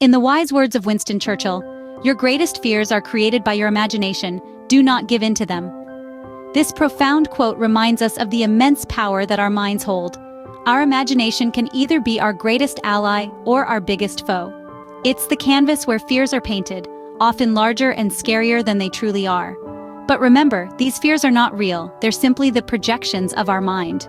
In the wise words of Winston Churchill, your greatest fears are created by your imagination. Do not give in to them. This profound quote reminds us of the immense power that our minds hold. Our imagination can either be our greatest ally or our biggest foe. It's the canvas where fears are painted, often larger and scarier than they truly are. But remember, these fears are not real, they're simply the projections of our mind.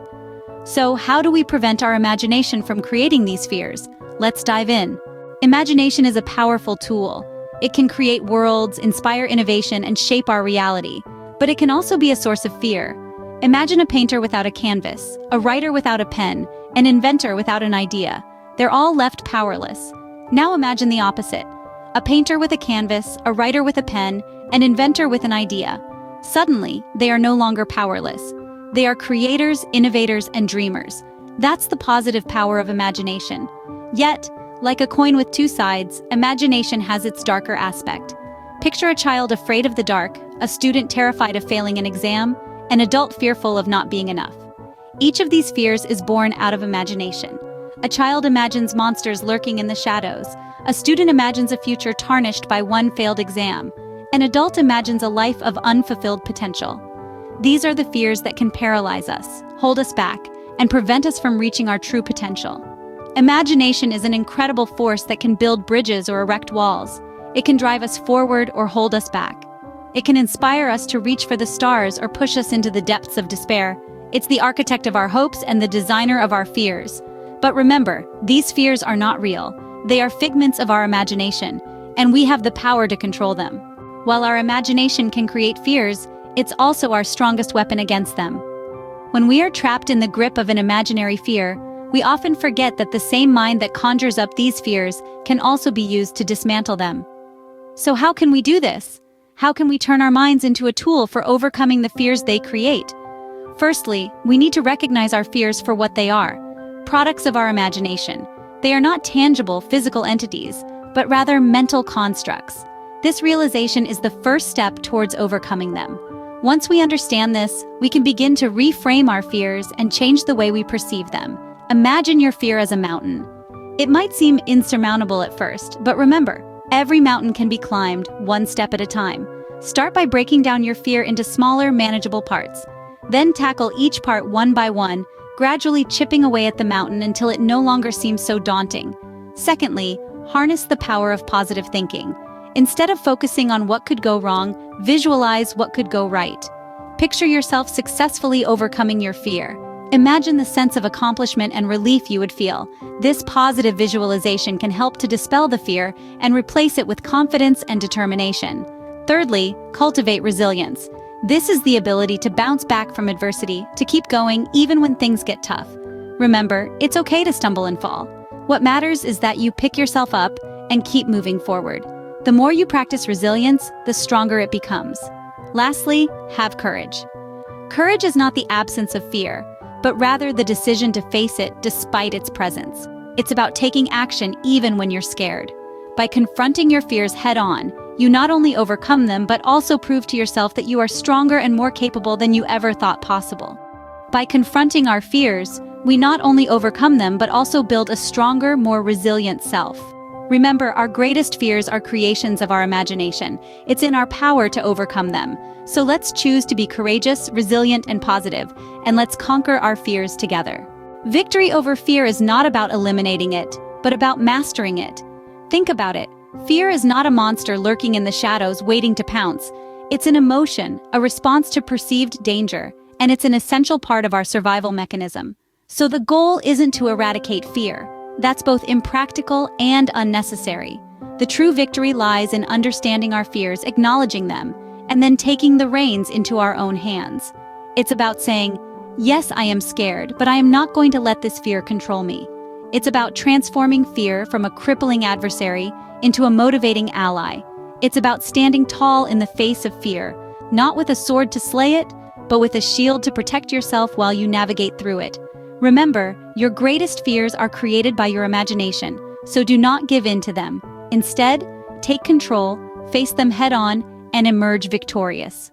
So, how do we prevent our imagination from creating these fears? Let's dive in. Imagination is a powerful tool. It can create worlds, inspire innovation, and shape our reality. But it can also be a source of fear. Imagine a painter without a canvas, a writer without a pen, an inventor without an idea. They're all left powerless. Now imagine the opposite. A painter with a canvas, a writer with a pen, an inventor with an idea. Suddenly, they are no longer powerless. They are creators, innovators, and dreamers. That's the positive power of imagination. Yet, like a coin with two sides, imagination has its darker aspect. Picture a child afraid of the dark, a student terrified of failing an exam, an adult fearful of not being enough. Each of these fears is born out of imagination. A child imagines monsters lurking in the shadows. A student imagines a future tarnished by one failed exam. An adult imagines a life of unfulfilled potential. These are the fears that can paralyze us, hold us back, and prevent us from reaching our true potential. Imagination is an incredible force that can build bridges or erect walls. It can drive us forward or hold us back. It can inspire us to reach for the stars or push us into the depths of despair. It's the architect of our hopes and the designer of our fears. But remember, these fears are not real. They are figments of our imagination, and we have the power to control them. While our imagination can create fears, it's also our strongest weapon against them. When we are trapped in the grip of an imaginary fear, we often forget that the same mind that conjures up these fears can also be used to dismantle them. So how can we do this? How can we turn our minds into a tool for overcoming the fears they create? Firstly, we need to recognize our fears for what they are, products of our imagination. They are not tangible physical entities, but rather mental constructs. This realization is the first step towards overcoming them. Once we understand this, we can begin to reframe our fears and change the way we perceive them. Imagine your fear as a mountain. It might seem insurmountable at first, but remember, every mountain can be climbed one step at a time. Start by breaking down your fear into smaller, manageable parts. Then tackle each part one by one, gradually chipping away at the mountain until it no longer seems so daunting. Secondly, harness the power of positive thinking. Instead of focusing on what could go wrong, visualize what could go right. Picture yourself successfully overcoming your fear. Imagine the sense of accomplishment and relief you would feel. This positive visualization can help to dispel the fear and replace it with confidence and determination. Thirdly, cultivate resilience. This is the ability to bounce back from adversity, to keep going even when things get tough. Remember, it's okay to stumble and fall. What matters is that you pick yourself up and keep moving forward. The more you practice resilience, the stronger it becomes. Lastly, have courage. Courage is not the absence of fear, but rather the decision to face it despite its presence. It's about taking action even when you're scared. By confronting your fears head-on, you not only overcome them but also prove to yourself that you are stronger and more capable than you ever thought possible. By confronting our fears, we not only overcome them but also build a stronger, more resilient self. Remember, our greatest fears are creations of our imagination. It's in our power to overcome them. So let's choose to be courageous, resilient, and positive, and let's conquer our fears together. Victory over fear is not about eliminating it, but about mastering it. Think about it. Fear is not a monster lurking in the shadows waiting to pounce. It's an emotion, a response to perceived danger, and it's an essential part of our survival mechanism. So the goal isn't to eradicate fear. That's both impractical and unnecessary. The true victory lies in understanding our fears, acknowledging them, and then taking the reins into our own hands. It's about saying, yes, I am scared, but I am not going to let this fear control me. It's about transforming fear from a crippling adversary into a motivating ally. It's about standing tall in the face of fear, not with a sword to slay it, but with a shield to protect yourself while you navigate through it. Remember, your greatest fears are created by your imagination, so do not give in to them. Instead, take control, face them head-on, and emerge victorious.